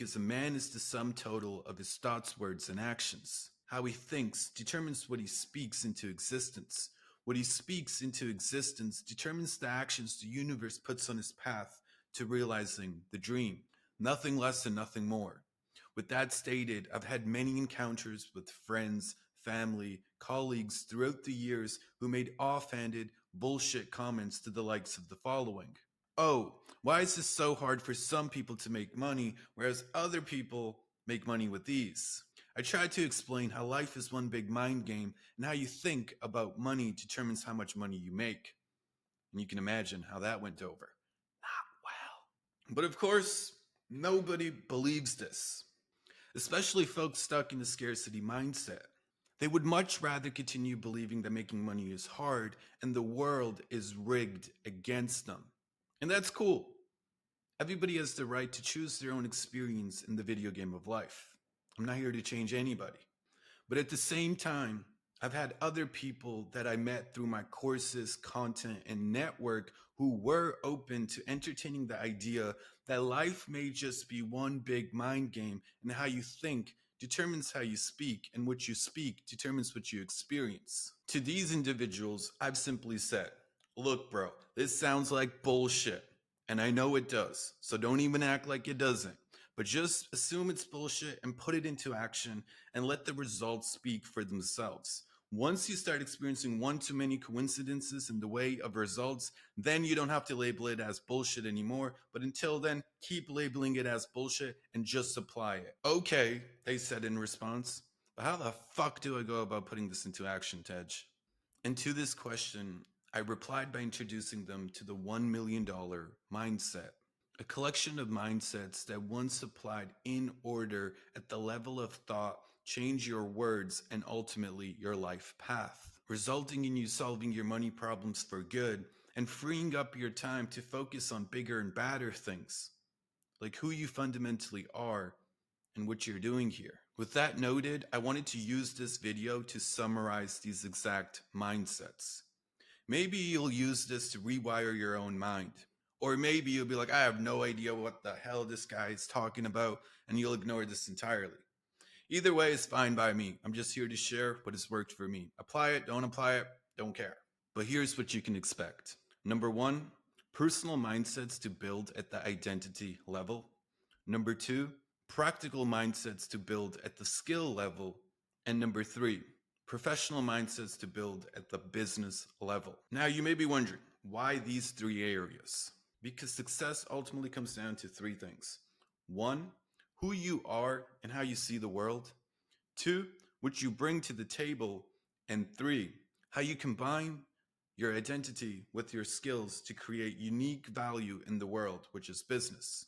because a man is the sum total of his thoughts, words, and actions. How he thinks determines what he speaks into existence. What he speaks into existence determines the actions the universe puts on his path to realizing the dream. Nothing less and nothing more. With that stated, I've had many encounters with friends, family, colleagues throughout the years who made offhanded, bullshit comments to the likes of the following. Oh, why is this so hard for some people to make money, whereas other people make money with ease? I tried to explain how life is one big mind game and how you think about money determines how much money you make. And you can imagine how that went over. Not well. But of course, nobody believes this, especially folks stuck in the scarcity mindset. They would much rather continue believing that making money is hard and the world is rigged against them. And that's cool. Everybody has the right to choose their own experience in the video game of life. I'm not here to change anybody. But at the same time, I've had other people that I met through my courses, content, and network who were open to entertaining the idea that life may just be one big mind game, and how you think determines how you speak, and what you speak determines what you experience. To these individuals, I've simply said, look, bro, this sounds like bullshit. And I know it does, so don't even act like it doesn't. But just assume it's bullshit and put it into action and let the results speak for themselves. Once you start experiencing one too many coincidences in the way of results, then you don't have to label it as bullshit anymore. But until then, keep labeling it as bullshit and just apply it. Okay, they said in response. But how the fuck do I go about putting this into action, Tej? And to this question, I replied by introducing them to the $1 million mindset, a collection of mindsets that, once applied in order at the level of thought, change your words and ultimately your life path, resulting in you solving your money problems for good and freeing up your time to focus on bigger and badder things, like who you fundamentally are and what you're doing here. With that noted, I wanted to use this video to summarize these exact mindsets. Maybe you'll use this to rewire your own mind. Or maybe you'll be like, I have no idea what the hell this guy is talking about, and you'll ignore this entirely. Either way is fine by me. I'm just here to share what has worked for me. Apply it, don't care. But here's what you can expect. Number 1, personal mindsets to build at the identity level. Number 2, practical mindsets to build at the skill level. And number 3, professional mindsets to build at the business level. Now, you may be wondering, why these 3 areas? Because success ultimately comes down to 3 things. 1, who you are and how you see the world. 2, what you bring to the table. And 3, how you combine your identity with your skills to create unique value in the world, which is business.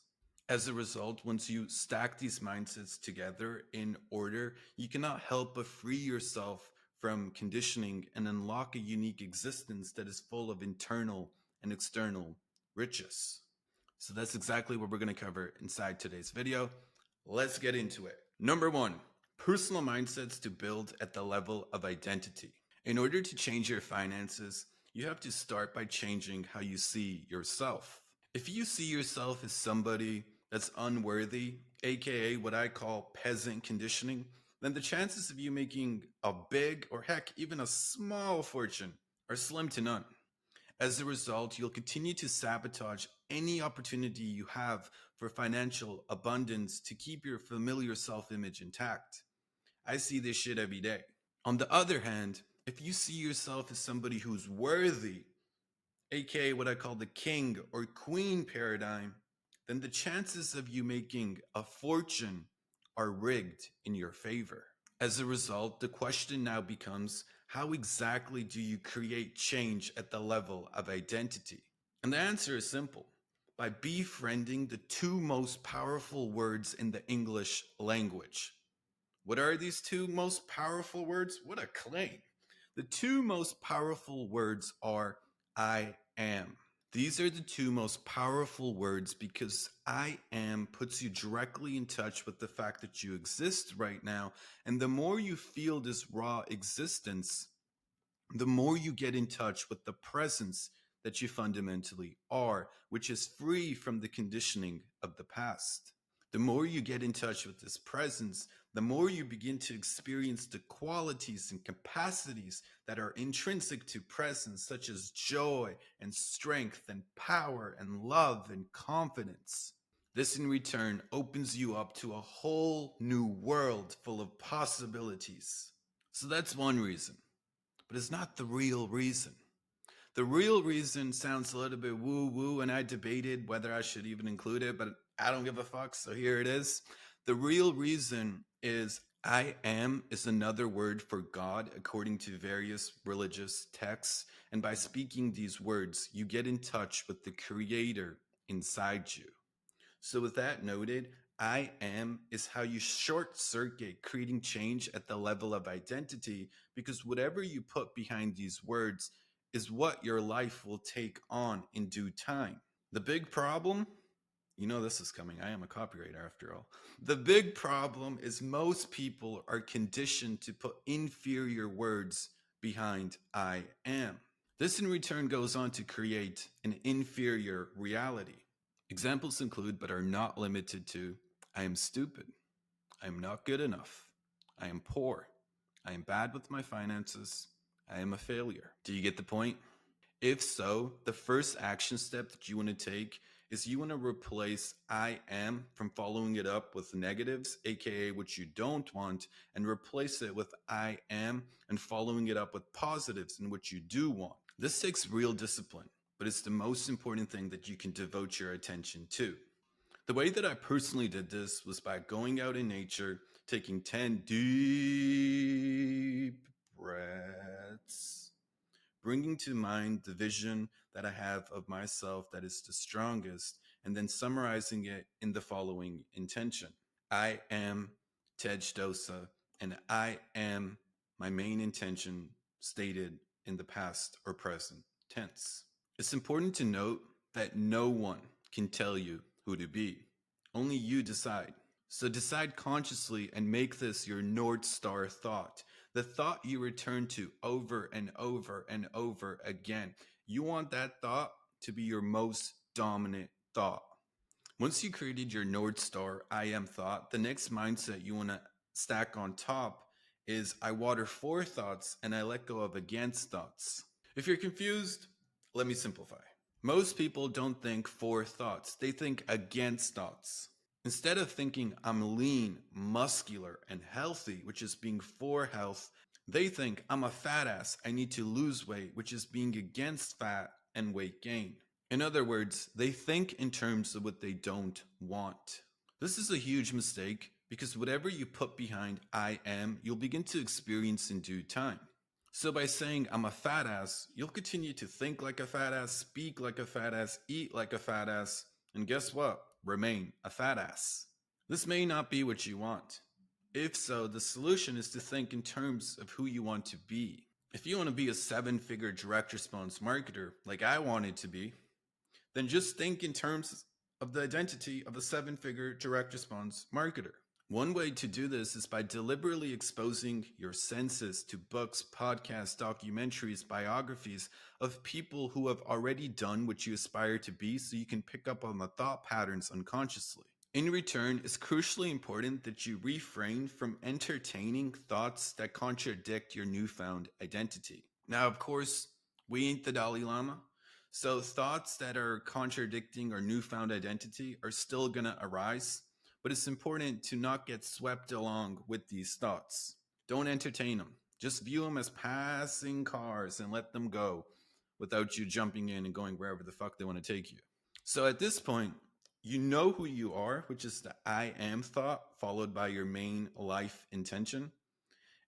As a result, once you stack these mindsets together in order, you cannot help but free yourself from conditioning and unlock a unique existence that is full of internal and external riches. So that's exactly what we're going to cover inside today's video. Let's get into it. Number 1, personal mindsets to build at the level of identity. In order to change your finances, you have to start by changing how you see yourself. If you see yourself as somebody that's unworthy, aka what I call peasant conditioning, then the chances of you making a big, or heck, even a small fortune are slim to none. As a result, you'll continue to sabotage any opportunity you have for financial abundance to keep your familiar self-image intact. I see this shit every day. On the other hand, if you see yourself as somebody who's worthy, aka what I call the king or queen paradigm, then the chances of you making a fortune are rigged in your favor. As a result, the question now becomes, how exactly do you create change at the level of identity? And the answer is simple: by befriending the 2 most powerful words in the English language. What are these 2 most powerful words? What a claim. The 2 most powerful words are I am. These are the 2 most powerful words because I am puts you directly in touch with the fact that you exist right now. And the more you feel this raw existence, the more you get in touch with the presence that you fundamentally are, which is free from the conditioning of the past. The more you get in touch with this presence, the more you begin to experience the qualities and capacities that are intrinsic to presence, such as joy and strength and power and love and confidence. This in return opens you up to a whole new world full of possibilities. So that's one reason, but it's not the real reason. The real reason sounds a little bit woo woo, and I debated whether I should even include it, but I don't give a fuck, so here it is. The real reason is I am is another word for God according to various religious texts, and by speaking these words, you get in touch with the Creator inside you. So, with that noted, I am is how you short circuit creating change at the level of identity, because whatever you put behind these words is what your life will take on in due time. The big problem, you know, this is coming. I am a copywriter after all. The big problem is most people are conditioned to put inferior words behind I am. This in return goes on to create an inferior reality. Examples include, but are not limited to, I am stupid. I am not good enough. I am poor. I am bad with my finances. I am a failure. Do you get the point? If so, the first action step that you want to take is you want to replace I am from following it up with negatives, aka what you don't want, and replace it with I am and following it up with positives and what you do want. This takes real discipline, but it's the most important thing that you can devote your attention to. The way that I personally did this was by going out in nature, taking 10 deep breaths, bringing to mind the vision that I have of myself that is the strongest, and then summarizing it in the following intention. I am Tej Dosa, and I am my main intention stated in the past or present tense. It's important to note that no one can tell you who to be. Only you decide. So decide consciously and make this your North Star thought. The thought you return to over and over and over again. You want that thought to be your most dominant thought. Once you created your North Star I am thought, the next mindset you want to stack on top is I water for thoughts and I let go of against thoughts. If you're confused, let me simplify. Most people don't think for thoughts, they think against thoughts. Instead of thinking I'm lean, muscular, and healthy, which is being for health, they think I'm a fat ass, I need to lose weight, which is being against fat and weight gain. In other words, they think in terms of what they don't want. This is a huge mistake because whatever you put behind I am, you'll begin to experience in due time. So by saying I'm a fat ass, you'll continue to think like a fat ass, speak like a fat ass, eat like a fat ass, and guess what? Remain a fat ass. This may not be what you want. If so, the solution is to think in terms of who you want to be. If you want to be a 7-figure direct response marketer, like I wanted to be, then just think in terms of the identity of a 7-figure direct response marketer. One way to do this is by deliberately exposing your senses to books, podcasts, documentaries, biographies of people who have already done what you aspire to be so you can pick up on the thought patterns unconsciously. In return, it's crucially important that you refrain from entertaining thoughts that contradict your newfound identity. Now, of course, we ain't the Dalai Lama, so thoughts that are contradicting our newfound identity are still going to arise. But it's important to not get swept along with these thoughts. Don't entertain them. Just view them as passing cars and let them go without you jumping in and going wherever the fuck they want to take you. So at this point, you know who you are, which is the I am thought, followed by your main life intention.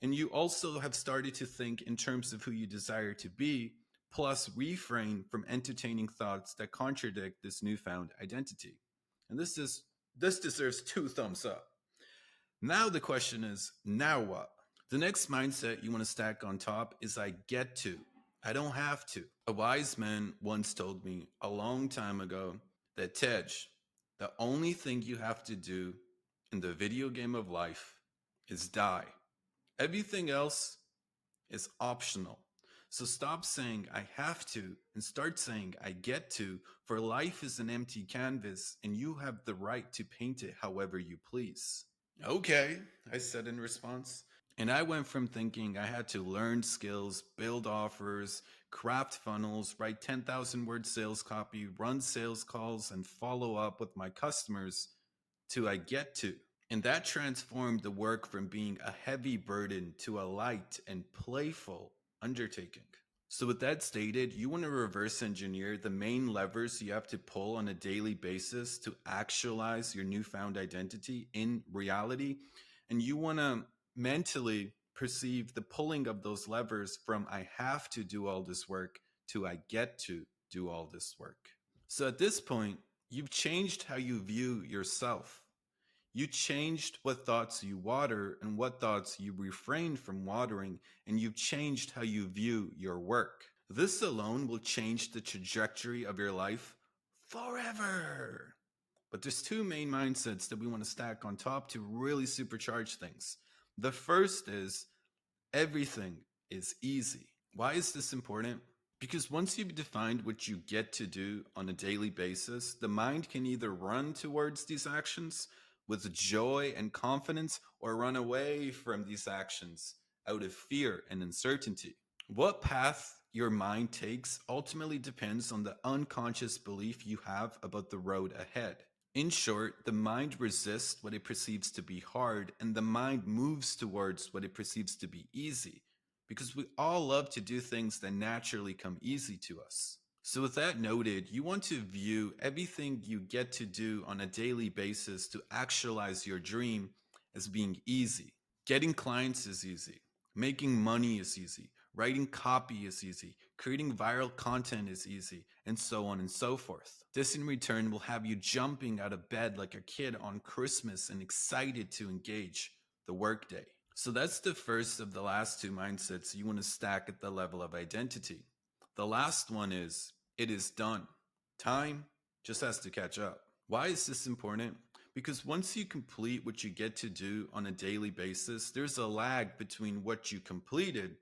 And you also have started to think in terms of who you desire to be, plus refrain from entertaining thoughts that contradict this newfound identity. And this deserves 2 thumbs up. Now the question is, now what? The next mindset you want to stack on top is I get to. I don't have to. A wise man once told me a long time ago that Tej, the only thing you have to do in the video game of life is die. Everything else is optional. So stop saying I have to and start saying I get to, for life is an empty canvas and you have the right to paint it however you please. Okay, I said in response. And I went from thinking I had to learn skills, build offers, craft funnels, write 10,000 word sales copy, run sales calls, and follow up with my customers to I get to. And that transformed the work from being a heavy burden to a light and playful undertaking. So, with that stated, you want to reverse engineer the main levers you have to pull on a daily basis to actualize your newfound identity in reality. And you want to mentally perceive the pulling of those levers from I have to do all this work to I get to do all this work. So, at this point, you've changed how you view yourself. You changed what thoughts you water and what thoughts you refrain from watering, and you've changed how you view your work. This alone will change the trajectory of your life forever. But there's two main mindsets that we want to stack on top to really supercharge things. The first is everything is easy. Why is this important? Because once you've defined what you get to do on a daily basis, the mind can either run towards these actions with joy and confidence or run away from these actions out of fear and uncertainty. What path your mind takes ultimately depends on the unconscious belief you have about the road ahead. In short, the mind resists what it perceives to be hard, and the mind moves towards what it perceives to be easy, because we all love to do things that naturally come easy to us. So, with that noted, you want to view everything you get to do on a daily basis to actualize your dream as being easy. Getting clients is easy. Making money is easy. Writing copy is easy. Creating viral content is easy, and so on and so forth. This in return will have you jumping out of bed like a kid on Christmas and excited to engage the workday. So that's the first of the last two mindsets you want to stack at the level of identity. The last one is it is done. Time just has to catch up. Why is this important? Because once you complete what you get to do on a daily basis, there's a lag between what you completed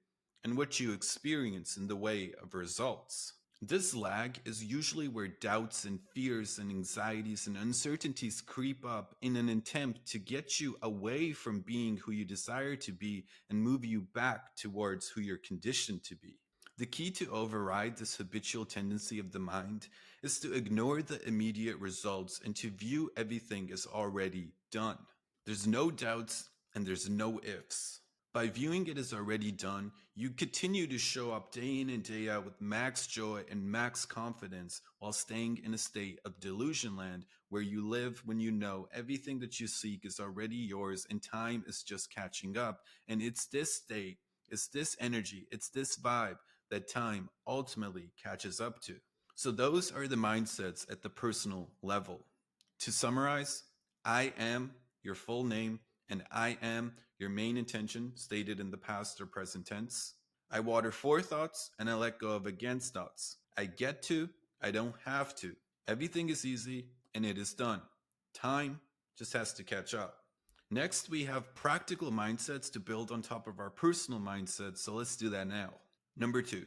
and what you experience in the way of results. This lag is usually where doubts and fears and anxieties and uncertainties creep up in an attempt to get you away from being who you desire to be and move you back towards who you're conditioned to be. The key to override this habitual tendency of the mind is to ignore the immediate results and to view everything as already done. There's no doubts and there's no ifs. By viewing it as already done, you continue to show up day in and day out with max joy and max confidence while staying in a state of delusion land where you live when you know everything that you seek is already yours and time is just catching up. And it's this state, it's this energy, it's this vibe that time ultimately catches up to. So those are the mindsets at the personal level. To summarize, I am your full name and I am your main intention stated in the past or present tense. I water for thoughts and I let go of against thoughts. I get to, I don't have to. Everything is easy and it is done. Time just has to catch up. Next, we have practical mindsets to build on top of our personal mindsets. So let's do that now. Number 2,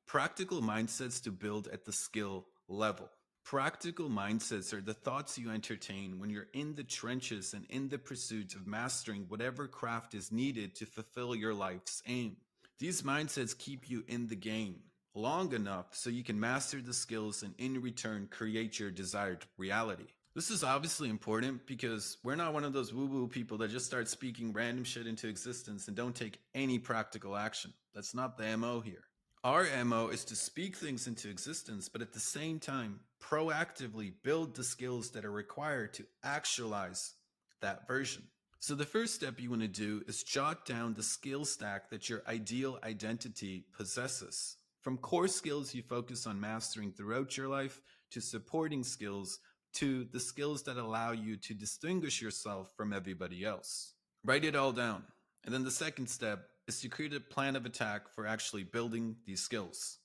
practical mindsets to build at the skill level. Practical mindsets are the thoughts you entertain when you're in the trenches and in the pursuit of mastering whatever craft is needed to fulfill your life's aim. These mindsets keep you in the game long enough so you can master the skills and in return create your desired reality. This is obviously important because we're not one of those woo-woo people that just start speaking random shit into existence and don't take any practical action. That's not the MO here. Our MO is to speak things into existence, but at the same time, proactively build the skills that are required to actualize that version. So the first step you want to do is jot down the skill stack that your ideal identity possesses. From core skills you focus on mastering throughout your life to supporting skills to the skills that allow you to distinguish yourself from everybody else. Write it all down. And then the second step is to create a plan of attack for actually building these skills.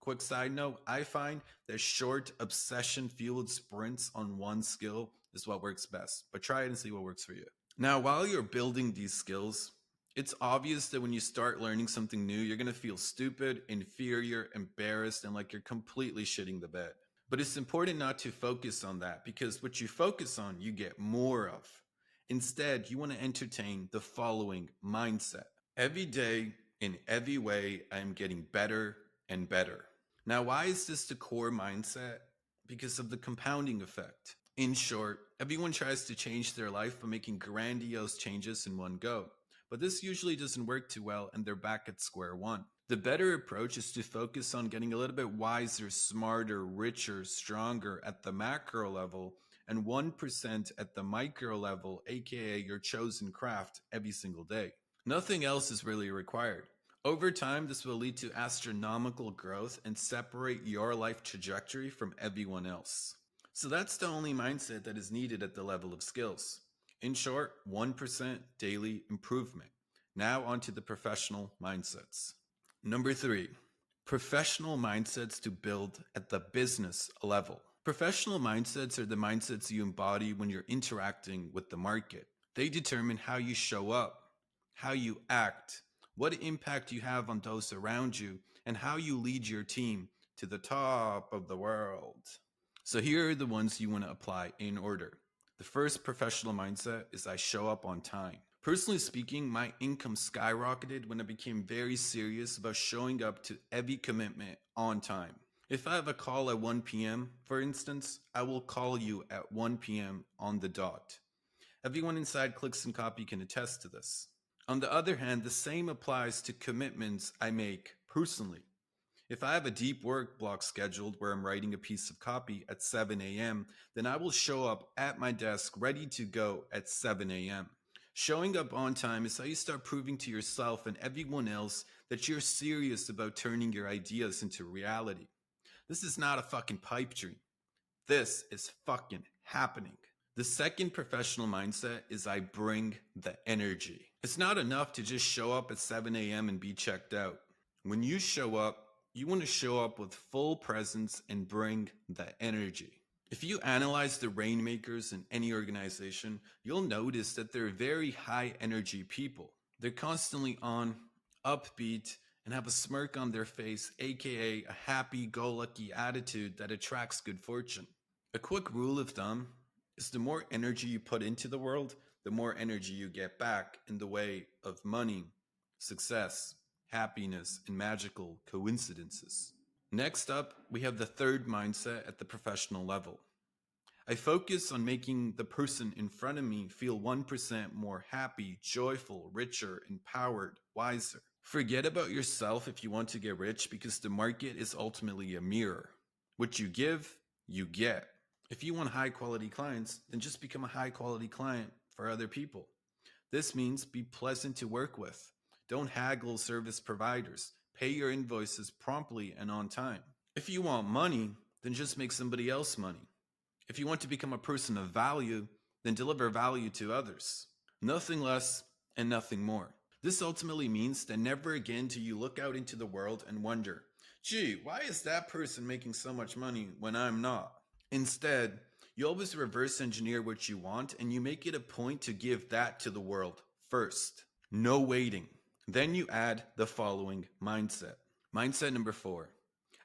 Quick side note, I find that short, obsession-fueled sprints on one skill is what works best, but try it and see what works for you. Now, while you're building these skills, It's obvious that when you start learning something new, you're going to feel stupid, inferior, embarrassed, and like you're completely shitting the bed. But it's important not to focus on that because what you focus on, you get more of. Instead, you want to entertain the following mindset. Every day, in every way, I am getting better and better. Now, why is this the core mindset? Because of the compounding effect. In short, everyone tries to change their life by making grandiose changes in one go. But this usually doesn't work too well, and they're back at square one. The better approach is to focus on getting a little bit wiser, smarter, richer, stronger at the macro level and 1% at the micro level, aka your chosen craft, every single day. Nothing else is really required. Over time, this will lead to astronomical growth and separate your life trajectory from everyone else. So that's the only mindset that is needed at the level of skills. In short, 1% daily improvement. Now onto the professional mindsets. Number 3, professional mindsets to build at the business level. Professional mindsets are the mindsets you embody when you're interacting with the market. They determine how you show up, how you act, what impact you have on those around you, and how you lead your team to the top of the world. So here are the ones you want to apply in order. The first professional mindset is I show up on time. Personally speaking, my income skyrocketed when I became very serious about showing up to every commitment on time. If I have a call at 1 p.m., for instance, I will call you at 1 p.m. on the dot. Everyone inside Clicks and Copy can attest to this. On the other hand, the same applies to commitments I make personally. If I have a deep work block scheduled where I'm writing a piece of copy at 7 a.m., then I will show up at my desk ready to go at 7 a.m. Showing up on time is how you start proving to yourself and everyone else that you're serious about turning your ideas into reality. This is not a fucking pipe dream. This is fucking happening. The second professional mindset is I bring the energy. It's not enough to just show up at 7 a.m. and be checked out. When you show up, you want to show up with full presence and bring the energy. If you analyze the rainmakers in any organization, you'll notice that they're very high energy people. They're constantly on, upbeat, and have a smirk on their face, aka a happy-go-lucky attitude that attracts good fortune. A quick rule of thumb is the more energy you put into the world, the more energy you get back in the way of money, success, happiness, and magical coincidences. Next up, we have the third mindset at the professional level. I focus on making the person in front of me feel 1% more happy, joyful, richer, empowered, wiser. Forget about yourself if you want to get rich because the market is ultimately a mirror. What you give, you get. If you want high quality clients, then just become a high quality client for other people. This means be pleasant to work with. Don't haggle service providers. Pay your invoices promptly and on time. If you want money, then just make somebody else money. If you want to become a person of value, then deliver value to others. Nothing less and nothing more. This ultimately means that never again do you look out into the world and wonder, gee, why is that person making so much money when I'm not? Instead, you always reverse engineer what you want and you make it a point to give that to the world first. No waiting. Then you add the following mindset. Mindset number 4.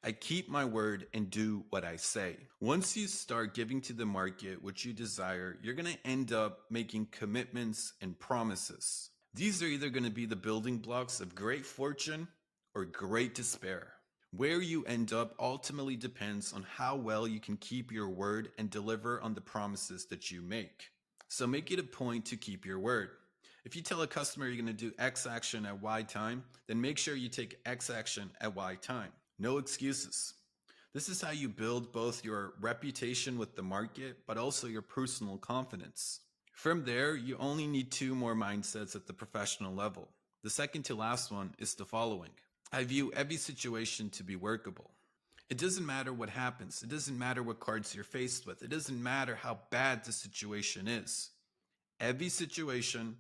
I keep my word and do what I say. Once you start giving to the market what you desire, you're going to end up making commitments and promises. These are either going to be the building blocks of great fortune or great despair. Where you end up ultimately depends on how well you can keep your word and deliver on the promises that you make. So make it a point to keep your word. If you tell a customer you're going to do X action at Y time, then make sure you take X action at Y time. No excuses. This is how you build both your reputation with the market, but also your personal confidence. From there, you only need 2 more mindsets at the professional level. The second to last one is the following. I view every situation to be workable. It doesn't matter what happens. It doesn't matter what cards you're faced with. It doesn't matter how bad the situation is. Every situation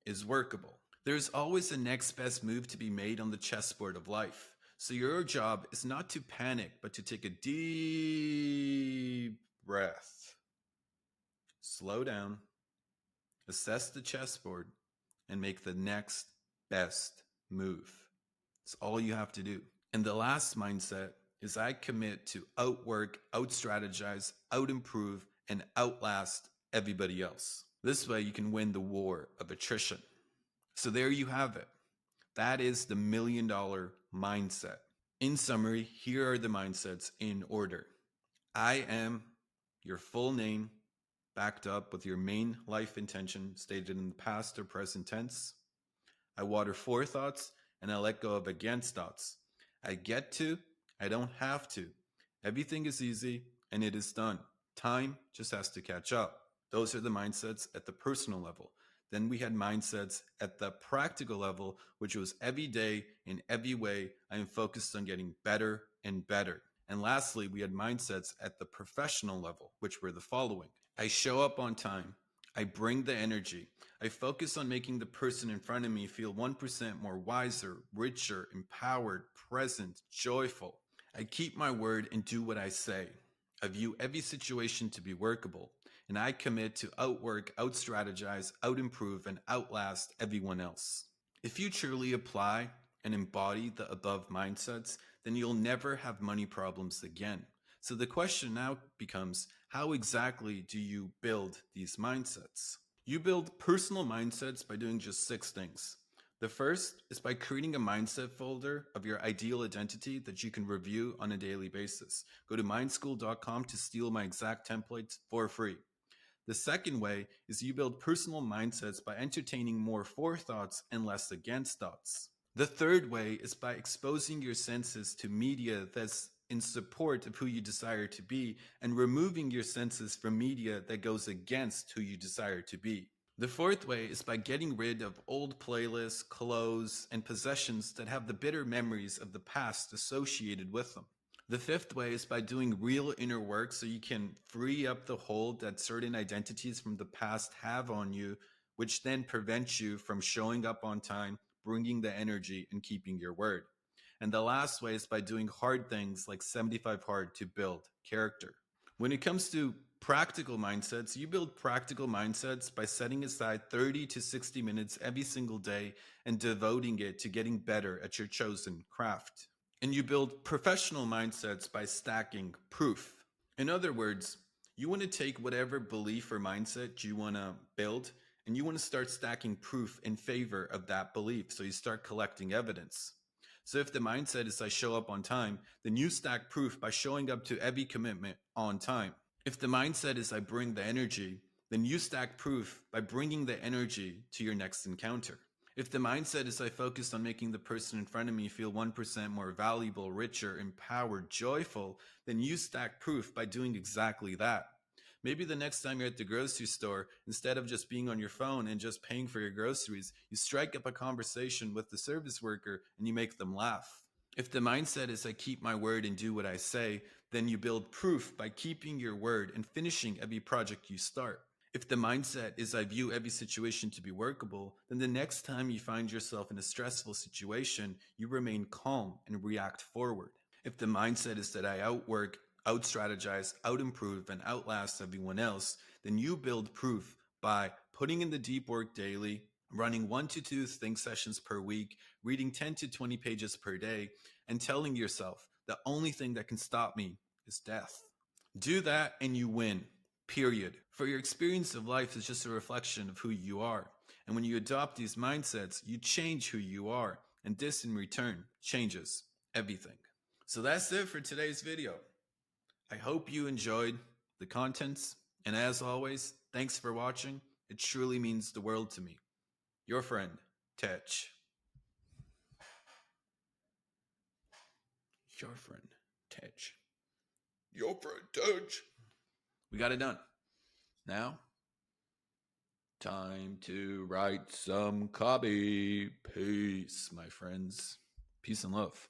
is workable. There's always a next best move to be made on the chessboard of life. So your job is not to panic, but to take a deep breath. Slow down, assess the chessboard, and make the next best move. It's all you have to do. And the last mindset is I commit to outwork, outstrategize, outimprove, and outlast everybody else. This way you can win the war of attrition. So there you have it. That is the $1,000,000 mindset. In summary, here are the mindsets in order. I am your full name, backed up with your main life intention stated in the past or present tense. I water forethoughts and I let go of against thoughts. I get to, I don't have to. Everything is easy and it is done. Time just has to catch up. Those are the mindsets at the personal level. Then we had mindsets at the practical level, which was every day in every way. I am focused on getting better and better. And lastly, we had mindsets at the professional level, which were the following. I show up on time. I bring the energy. I focus on making the person in front of me feel 1% more wiser, richer, empowered, present, joyful. I keep my word and do what I say. I view every situation to be workable, and I commit to outwork, outstrategize, outimprove, and outlast everyone else. If you truly apply and embody the above mindsets, then you'll never have money problems again. So the question now becomes, how exactly do you build these mindsets? You build personal mindsets by doing just 6 things. The first is by creating a mindset folder of your ideal identity that you can review on a daily basis. Go to mindschool.com to steal my exact templates for free. The second way is you build personal mindsets by entertaining more forethoughts and less against thoughts. The third way is by exposing your senses to media that's in support of who you desire to be and removing your senses from media that goes against who you desire to be. The fourth way is by getting rid of old playlists, clothes, and possessions that have the bitter memories of the past associated with them. The fifth way is by doing real inner work so you can free up the hold that certain identities from the past have on you, which then prevents you from showing up on time, bringing the energy, and keeping your word. And the last way is by doing hard things like 75 hard to build character. When it comes to practical mindsets, you build practical mindsets by setting aside 30 to 60 minutes every single day and devoting it to getting better at your chosen craft. And you build professional mindsets by stacking proof. In other words, you want to take whatever belief or mindset you want to build and you want to start stacking proof in favor of that belief. So you start collecting evidence. So if the mindset is I show up on time, then you stack proof by showing up to every commitment on time. If the mindset is I bring the energy, then you stack proof by bringing the energy to your next encounter. If the mindset is I focus on making the person in front of me feel 1% more valuable, richer, empowered, joyful, then you stack proof by doing exactly that. Maybe the next time you're at the grocery store, instead of just being on your phone and just paying for your groceries, you strike up a conversation with the service worker and you make them laugh. If the mindset is I keep my word and do what I say, then you build proof by keeping your word and finishing every project you start. If the mindset is I view every situation to be workable, then the next time you find yourself in a stressful situation, you remain calm and react forward. If the mindset is that I outwork, outstrategize, outimprove, and outlast everyone else, then you build proof by putting in the deep work daily, running 1 to 2 think sessions per week, reading 10 to 20 pages per day, and telling yourself the only thing that can stop me is death. Do that and you win. Period. For your experience of life is just a reflection of who you are. And when you adopt these mindsets, you change who you are. And this in return changes everything. So that's it for today's video. I hope you enjoyed the contents. And as always, thanks for watching. It truly means the world to me. Your friend, Tej. Your friend, Tej. Your friend, Tej. We got it done. Now, time to write some copy. Peace, my friends. Peace and love.